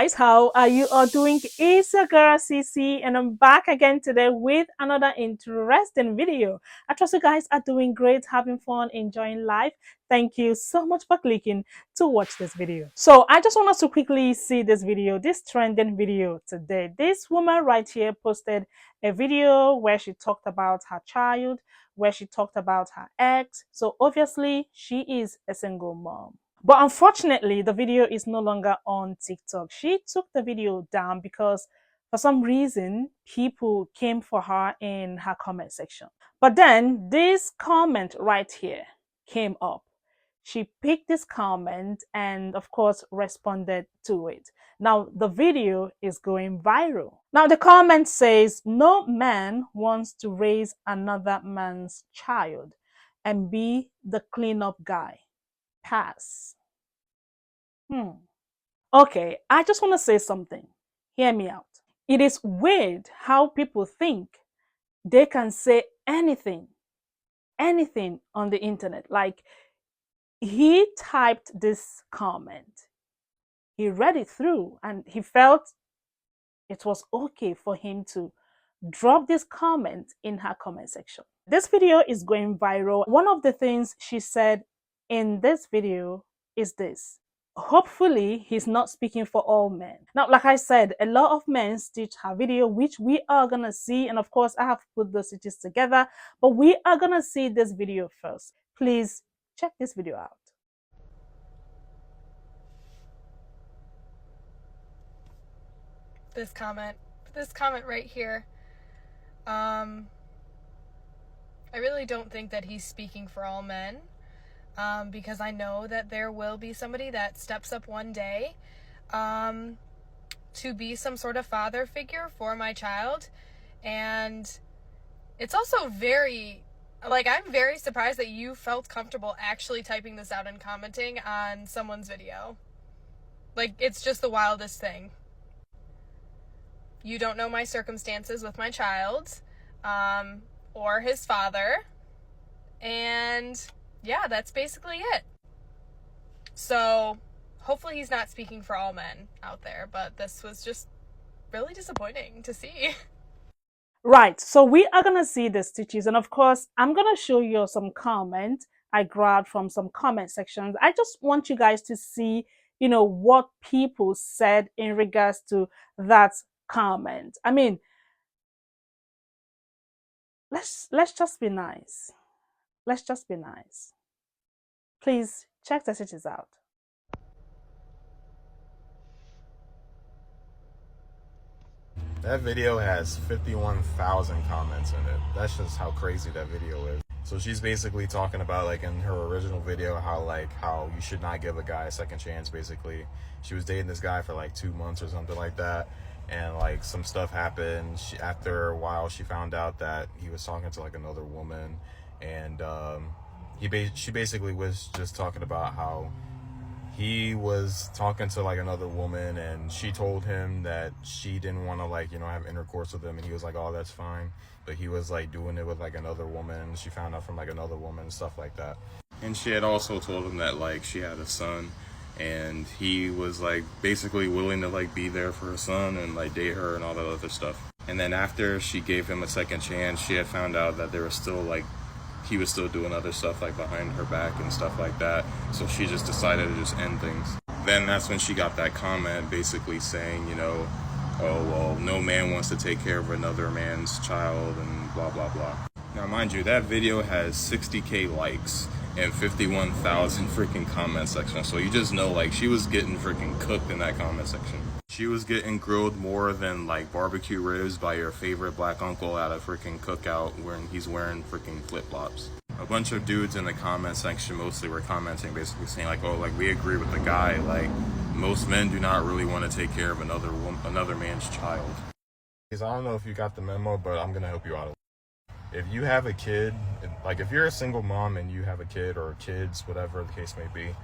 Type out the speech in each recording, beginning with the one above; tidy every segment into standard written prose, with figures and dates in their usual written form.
guys, how are you all doing? It's your girl CC and I'm back again today with another interesting video. I trust you guys are doing great, having fun, enjoying life. Thank you so much for clicking to watch this video. So I just want us to quickly see this video, this trending video today. This woman right here posted a video where she talked about her child, where she talked about her ex. So obviously she is a single mom. But unfortunately, the video is no longer on TikTok. She took the video down because for some reason, people came for her in her comment section. But then this comment right here came up. She picked this comment and, of course, responded to it. Now, the video is going viral. Now, the comment says, "No man wants to raise another man's child and be the cleanup guy. Pass." Okay, I just want to say something. Hear me out. It is weird how people think they can say anything, anything on the internet. Like, he typed this comment, he read it through, and he felt it was okay for him to drop this comment in her comment section. This video is going viral. One of the things she said in this video is this: hopefully he's not speaking for all men. Now, like I said, a lot of men stitched her video, which we are gonna see, and of course I have put the stitches together, but we are gonna see this video first. Please check this video out. This comment right here, I really don't think that he's speaking for all men, because I know that there will be somebody that steps up one day to be some sort of father figure for my child. And it's also very, like, I'm very surprised that you felt comfortable actually typing this out and commenting on someone's video. Like, it's just the wildest thing. You don't know my circumstances with my child, or his father, and yeah, that's basically it. So hopefully he's not speaking for all men out there, but this was just really disappointing to see. Right, so we are gonna see the stitches, and of course I'm gonna show you some comment I grabbed from some comment sections. I just want you guys to see, what people said in regards to that comment. I mean, let's just be nice. Let's just be nice. Please check the stitches out. That video has 51,000 comments in it. That's just how crazy that video is. So she's basically talking about, like, in her original video, how you should not give a guy a second chance. Basically, she was dating this guy for like 2 months or something like that, and like some stuff happened. After a while, she found out that he was talking to like another woman, and she basically was just talking about how he was talking to like another woman, and she told him that she didn't want to, like, have intercourse with him, and he was like, "Oh, that's fine," but he was like doing it with like another woman. She found out from like another woman and stuff like that. And she had also told him that like she had a son, and he was like basically willing to like be there for her son and like date her and all that other stuff. And then after she gave him a second chance, she had found out that there was still like he was still doing other stuff like behind her back and stuff like that. So she just decided to just end things. Then that's when she got that comment basically saying, "Oh, well, no man wants to take care of another man's child," and blah, blah, blah. Now, mind you, that video has 60K likes and 51,000 freaking comment section. So you just know, like, she was getting freaking cooked in that comment section. She was getting grilled more than like barbecue ribs by your favorite black uncle at a freaking cookout when he's wearing freaking flip-flops. A bunch of dudes in the comment section mostly were commenting, basically saying like, "Oh, like, we agree with the guy. Like, most men do not really want to take care of another man's child." I don't know if you got the memo, but I'm gonna help you out. If you have a kid, like if you're a single mom and you have a kid or kids, whatever the case may be,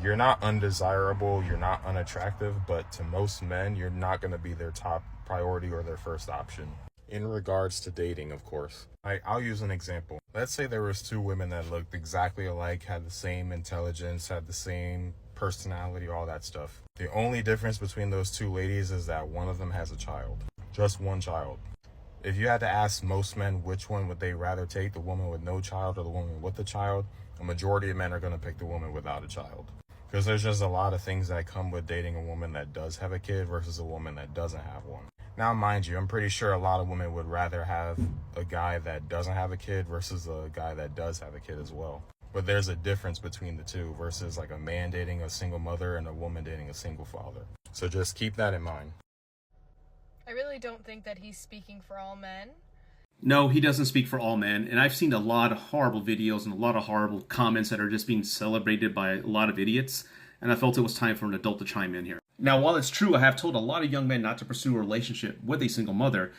you're not undesirable, you're not unattractive, but to most men, you're not going to be their top priority or their first option. In regards to dating, of course. I'll use an example. Let's say there was two women that looked exactly alike, had the same intelligence, had the same personality, all that stuff. The only difference between those two ladies is that one of them has a child. Just one child. If you had to ask most men which one would they rather take, the woman with no child or the woman with a child, a majority of men are going to pick the woman without a child. Because there's just a lot of things that come with dating a woman that does have a kid versus a woman that doesn't have one. Now, mind you, I'm pretty sure a lot of women would rather have a guy that doesn't have a kid versus a guy that does have a kid as well. But there's a difference between the two versus like a man dating a single mother and a woman dating a single father. So just keep that in mind. I really don't think that he's speaking for all men. No, he doesn't speak for all men, and I've seen a lot of horrible videos and a lot of horrible comments that are just being celebrated by a lot of idiots, and I felt it was time for an adult to chime in here. Now, while it's true, I have told a lot of young men not to pursue a relationship with a single mother,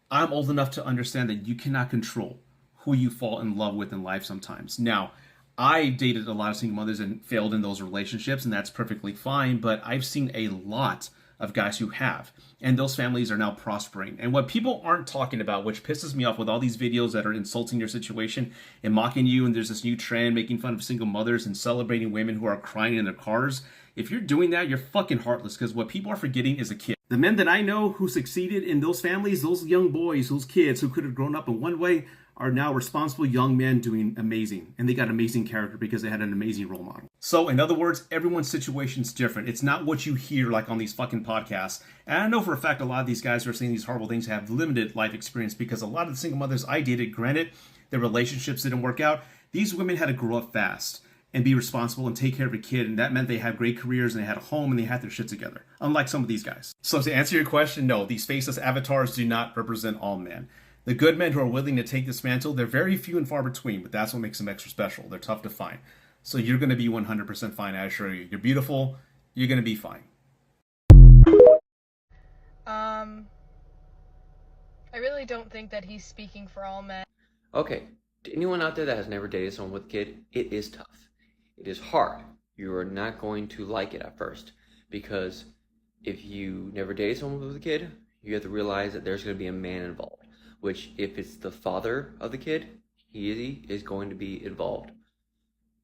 I'm old enough to understand that you cannot control who you fall in love with in life sometimes. Now, I dated a lot of single mothers and failed in those relationships, and that's perfectly fine, but I've seen a lot of guys who have, and those families are now prospering. And what people aren't talking about, which pisses me off with all these videos that are insulting your situation and mocking you, and there's this new trend making fun of single mothers and celebrating women who are crying in their cars. If you're doing that, you're fucking heartless, because what people are forgetting is a kid. The men that I know who succeeded in those families, those young boys, those kids who could have grown up in one way, are now responsible young men doing amazing. And they got amazing character because they had an amazing role model. So in other words, everyone's situation's different. It's not what you hear like on these fucking podcasts. And I know for a fact a lot of these guys who are saying these horrible things have limited life experience, because a lot of the single mothers I dated, granted, their relationships didn't work out. These women had to grow up fast and be responsible and take care of a kid. And that meant they had great careers and they had a home and they had their shit together. Unlike some of these guys. So to answer your question, no, these faceless avatars do not represent all men. The good men who are willing to take this mantle, they're very few and far between, but that's what makes them extra special. They're tough to find. So you're going to be 100% fine, I assure you. You're beautiful. You're going to be fine. I really don't think that he's speaking for all men. Okay, to anyone out there that has never dated someone with a kid, it is tough. It is hard. You are not going to like it at first, because if you never dated someone with a kid, you have to realize that there's going to be a man involved. Which, if it's the father of the kid, he is going to be involved.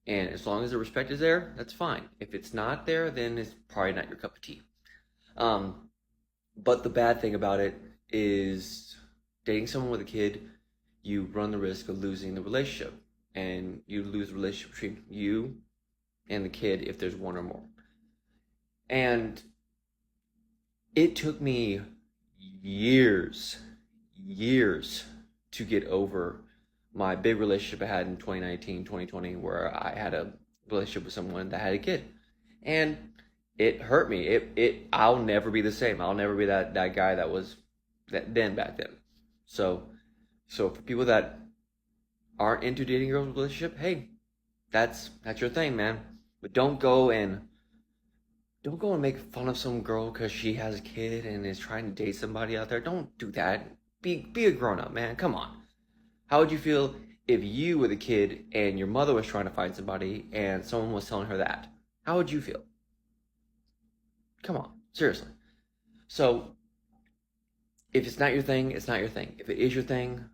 And as long as the respect is there, that's fine. If it's not there, then it's probably not your cup of tea. But the bad thing about it is dating someone with a kid, you run the risk of losing the relationship. And you lose the relationship between you and the kid if there's one or more. And it took me years to get over my big relationship I had in 2019, 2020, where I had a relationship with someone that had a kid. And it hurt me. I'll never be the same. I'll never be that guy that was back then. So for people that aren't into dating girls with a relationship, hey, that's your thing, man. But don't go and make fun of some girl because she has a kid and is trying to date somebody out there. Don't do that. Be a grown-up, man. Come on. How would you feel if you were the kid and your mother was trying to find somebody and someone was telling her that? How would you feel? Come on. Seriously. So, if it's not your thing, it's not your thing. If it is your thing,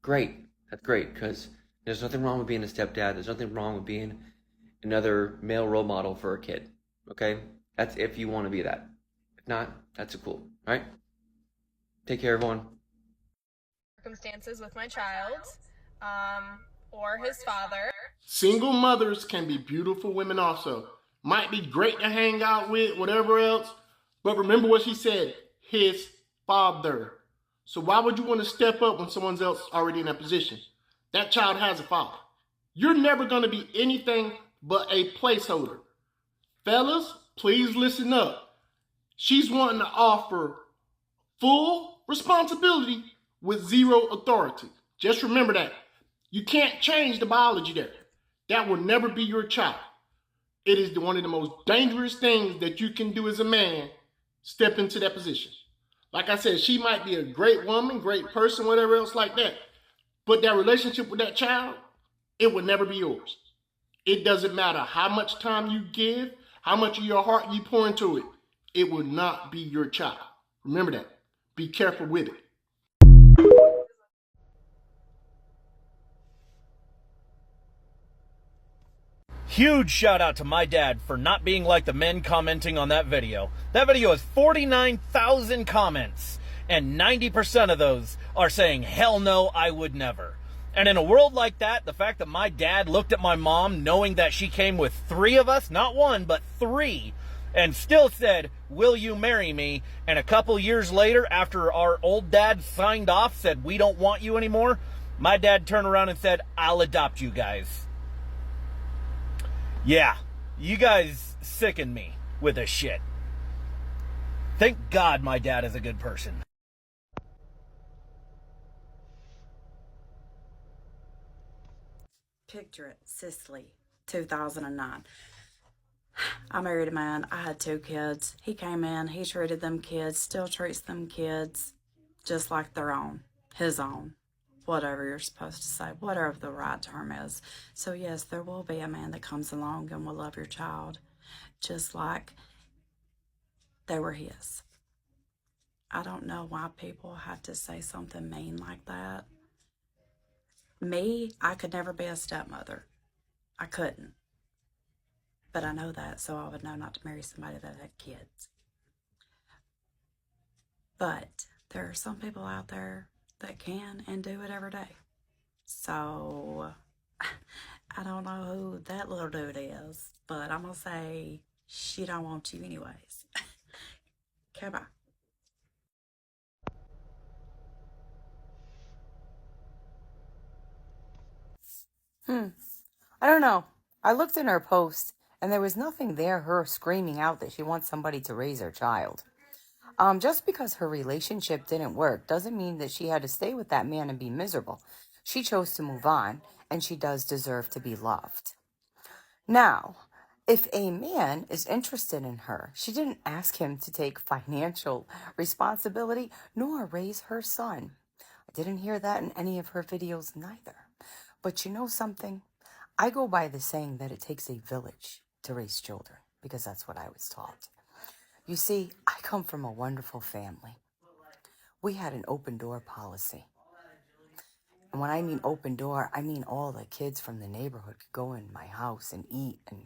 great. That's great, because there's nothing wrong with being a stepdad. There's nothing wrong with being another male role model for a kid. Okay? That's if you want to be that. If not, that's cool. All right? Take care, everyone. Circumstances with my child, or his father. Single mothers can be beautiful women also. Might be great to hang out with, whatever else. But remember what she said, his father. So why would you want to step up when someone else is already in that position? That child has a father. You're never going to be anything but a placeholder. Fellas, please listen up. She's wanting to offer full responsibility with zero authority. Just remember that. You can't change the biology there. That will never be your child. It is one of the most dangerous things that you can do as a man, step into that position. Like I said, she might be a great woman, great person, whatever else like that. But that relationship with that child, it will never be yours. It doesn't matter how much time you give, how much of your heart you pour into it. It will not be your child. Remember that. Be careful with it. Huge shout out to my dad for not being like the men commenting on that video. That video has 49,000 comments, and 90% of those are saying, hell no, I would never. And in a world like that, the fact that my dad looked at my mom knowing that she came with 3 of us, not 1, but 3, and still said, will you marry me? And a couple years later, after our old dad signed off, said, we don't want you anymore, my dad turned around and said, I'll adopt you guys. Yeah, you guys sicken me with this shit. Thank God my dad is a good person. Picture it, Sicily, 2009. I married a man. I had 2 kids. He came in. He treated them kids, still treats them kids just like their own, his own, whatever you're supposed to say, whatever the right term is. So yes, there will be a man that comes along and will love your child just like they were his. I don't know why people have to say something mean like that. Me, I could never be a stepmother. I couldn't. But I know that, so I would know not to marry somebody that had kids. But there are some people out there that can and do it every day. So I don't know who that little dude is, but I'm going to say she don't want you anyways. Okay, bye. I don't know. I looked in her post, and there was nothing there her screaming out that she wants somebody to raise her child. Just because her relationship didn't work doesn't mean that she had to stay with that man and be miserable. She chose to move on, and she does deserve to be loved. Now, if a man is interested in her, she didn't ask him to take financial responsibility nor raise her son. I didn't hear that in any of her videos neither. But you know something? I go by the saying that it takes a village to raise children, because that's what I was taught. You see, I come from a wonderful family. We had an open door policy. And when I mean open door, I mean all the kids from the neighborhood could go in my house and eat, and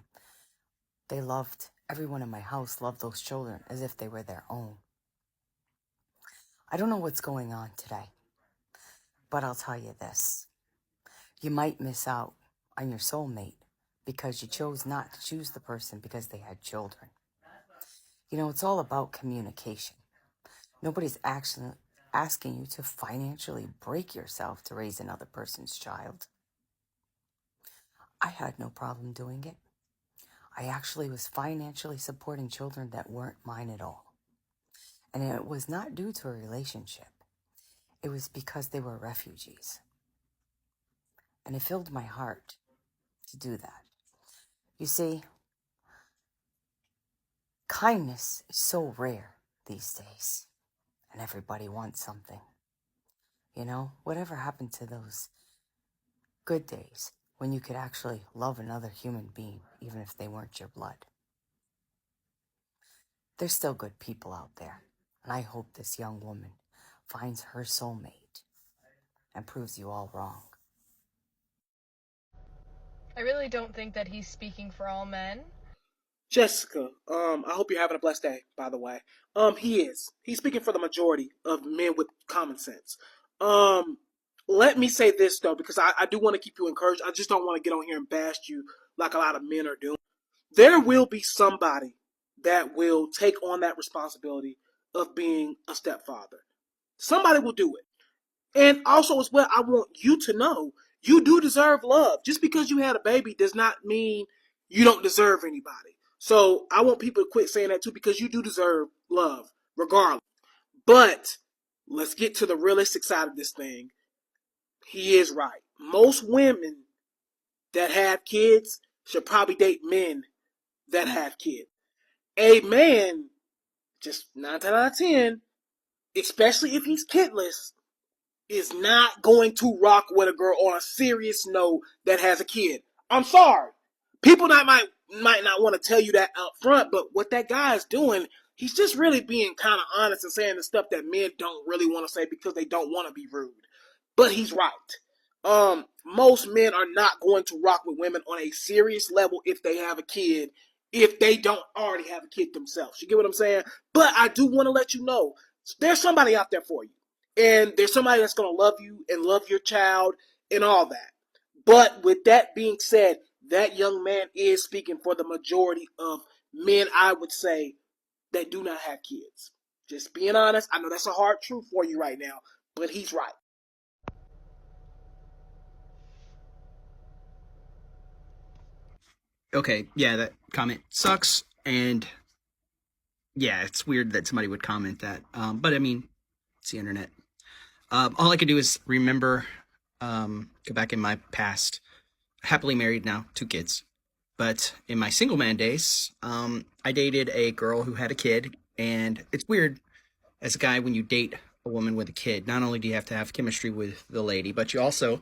everyone in my house loved those children as if they were their own. I don't know what's going on today, but I'll tell you this. You might miss out on your soulmate because you chose not to choose the person because they had children. You know, it's all about communication. Nobody's actually asking you to financially break yourself to raise another person's child. I had no problem doing it. I actually was financially supporting children that weren't mine at all. And it was not due to a relationship. It was because they were refugees. And it filled my heart to do that. You see, kindness is so rare these days, and everybody wants something. You know, whatever happened to those good days when you could actually love another human being, even if they weren't your blood? There's still good people out there, and I hope this young woman finds her soulmate and proves you all wrong. I really don't think that he's speaking for all men. Jessica, I hope you're having a blessed day, by the way. He is. He's speaking for the majority of men with common sense. Let me say this, though, because I do want to keep you encouraged. I just don't want to get on here and bash you like a lot of men are doing. There will be somebody that will take on that responsibility of being a stepfather. Somebody will do it. And also, as well, I want you to know you do deserve love. Just because you had a baby does not mean you don't deserve anybody. So I want people to quit saying that too, because you do deserve love, regardless. But let's get to the realistic side of this thing. He is right. Most women that have kids should probably date men that have kids. A man, just 9 times out of 10, especially if he's kidless, is not going to rock with a girl on a serious note that has a kid. I'm sorry. People might not want to tell you that up front, but what that guy is doing, he's just really being kind of honest and saying the stuff that men don't really want to say because they don't want to be rude. But he's right. Most men are not going to rock with women on a serious level if they have a kid, if they don't already have a kid themselves. You get what I'm saying? But I do want to let you know there's somebody out there for you. And there's somebody that's going to love you and love your child and all that. But with that being said, that young man is speaking for the majority of men, I would say, that do not have kids. Just being honest, I know that's a hard truth for you right now, but he's right. Okay, yeah, that comment sucks, and yeah, it's weird that somebody would comment that. But I mean, it's the internet. All I could do is remember, go back in my past. Happily married now, 2 kids. But in my single man days, I dated a girl who had a kid, and it's weird as a guy when you date a woman with a kid. Not only do you have to have chemistry with the lady, but you also,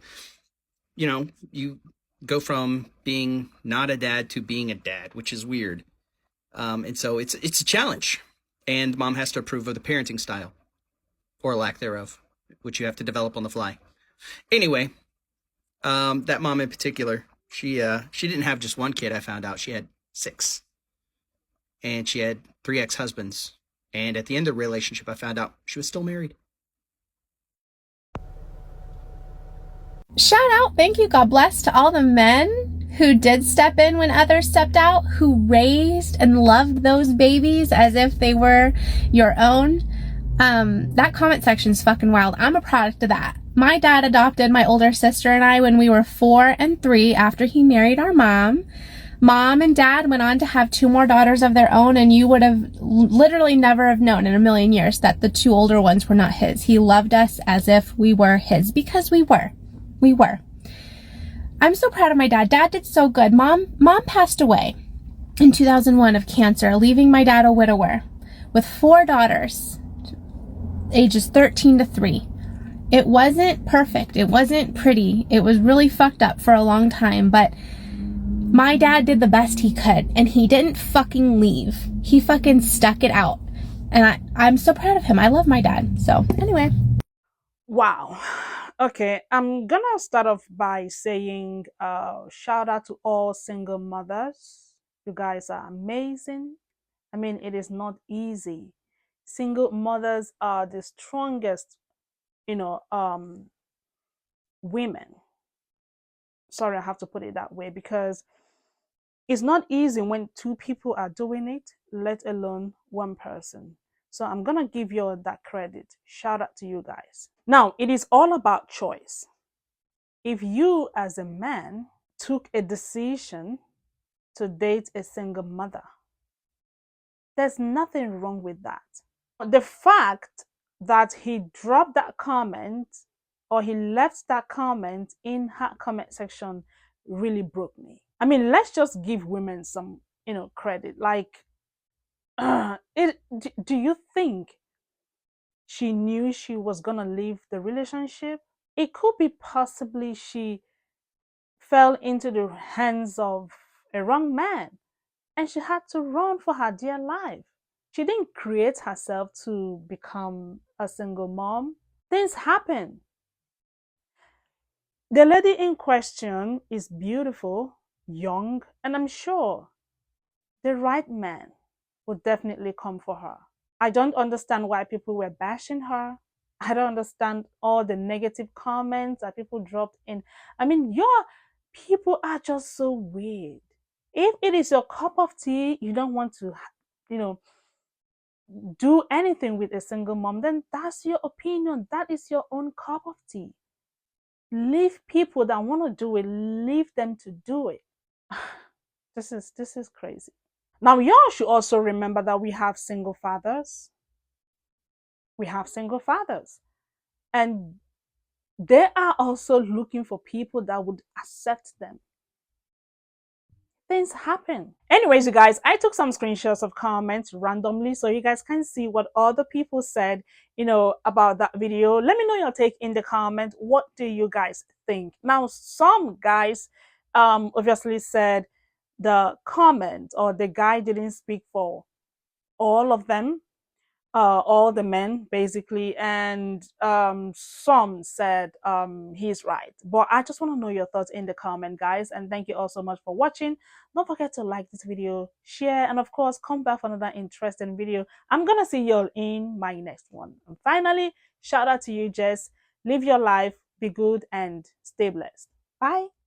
you go from being not a dad to being a dad, which is weird. And so it's a challenge, and mom has to approve of the parenting style or lack thereof, which you have to develop on the fly. Anyway, that mom in particular, she didn't have just 1 kid. I found out she had 6, and she had 3 ex-husbands. And at the end of the relationship, I found out she was still married. Shout out, thank you, God bless to all the men who did step in when others stepped out, who raised and loved those babies as if they were your own. That comment section's fucking wild. I'm a product of that. My dad adopted my older sister and I when we were 4 and 3 after he married our mom. Mom and dad went on to have 2 more daughters of their own, and you would have literally never have known in a million years that the 2 older ones were not his. He loved us as if we were his, because we were. We were. I'm so proud of my dad. Dad did so good. Mom passed away in 2001 of cancer, leaving my dad a widower with 4 daughters, ages 13 to 3. It wasn't perfect. It wasn't pretty. It was really fucked up for a long time, but my dad did the best he could, and he didn't fucking leave. He fucking stuck it out. And I'm so proud of him. I love my dad. So anyway. Wow. Okay, I'm gonna start off by saying shout out to all single mothers. You guys are amazing. I mean, it is not easy. Single mothers are the strongest, women. Sorry, I have to put it that way, because it's not easy when 2 people are doing it, let alone 1 person. So I'm gonna give you all that credit. Shout out to you guys. Now, it is all about choice. If you as a man took a decision to date a single mother, there's nothing wrong with that. The fact that he dropped that comment, or he left that comment in her comment section, really broke me. I mean, let's just give women some, credit. Like, do you think she knew she was gonna leave the relationship? It could be possibly she fell into the hands of a wrong man and she had to run for her dear life. She didn't create herself to become a single mom. Things happen. The lady in question is beautiful, young, and I'm sure the right man would definitely come for her. I don't understand why people were bashing her. I don't understand all the negative comments that people dropped in. I mean, your people are just so weird. If it is your cup of tea, you don't want to, do anything with a single mom, then that's your opinion. That is your own cup of tea. Leave people that want to do it, leave them to do it. This is crazy. Now, y'all should also remember that we have single fathers. We have single fathers. And they are also looking for people that would accept them. Things happen. Anyways, you guys, I took some screenshots of comments randomly so you guys can see what other people said, about that video. Let me know your take in the comment. What do you guys think? Now, some guys obviously said the comment or the guy didn't speak for all of them. all the men basically, and some said he's right. But I just want to know your thoughts in the comment, guys, and thank you all so much for watching. Don't forget to like this video, share, and of course come back for another interesting video. I'm gonna see you all in my next one. And finally, shout out to you, Jess. Live your life, be good, and stay blessed. Bye.